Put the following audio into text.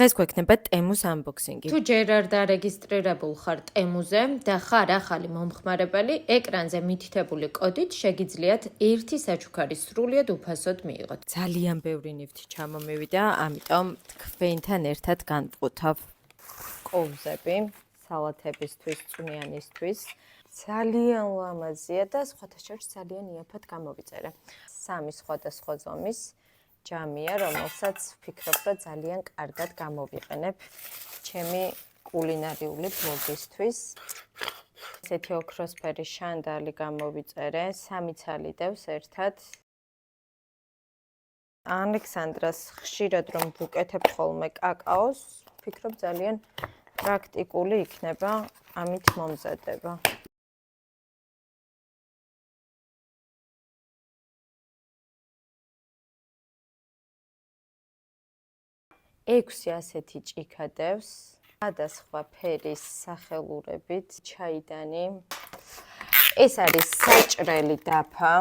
დღეს გვექნება ტემუს unboxing-ი. თუ ჯერ არ დარეგისტრირებულ ხარ ტემუზე და ხარ ახალი მომხმარებელი, ეკრანზე მითითებული კოდით შეგიძლიათ ერთი საჩუქარი სრულიად უფასოდ მიიღოთ. ძალიან ბევრი ნივთი ჩამომივიდა, ამიტომ თქვენთან ერთად განვყუთავ კოვზები, სალათებისთვის, წვნიანისთვის. ძალიან ლამაზია და სხვათა შორის ძალიან იაფად გამოვიწერე. 3 სხვადასხვა ზომის ჯამია, რომელსაც ვფიქრობ, რომ ძალიან კარგად გამოვიყენებ ჩემი კულინარიული ბლოგისთვის. ესეთი ოქროსფერი შანდალი გამოვიწერე, 3 ცალი დევს ერთად. ალექსანდრას ხშირად რომ ვუკეთებ ხოლმე კაკაოს, ვფიქრობ ძალიან პრაქტიკული იქნება, ამით მომზადება. ექვსი ასეთი ჭიქა დევს, სხვადასხვა ფერის სახელურებით, ჩაიდანი. ეს არის საჭრელი დაფა.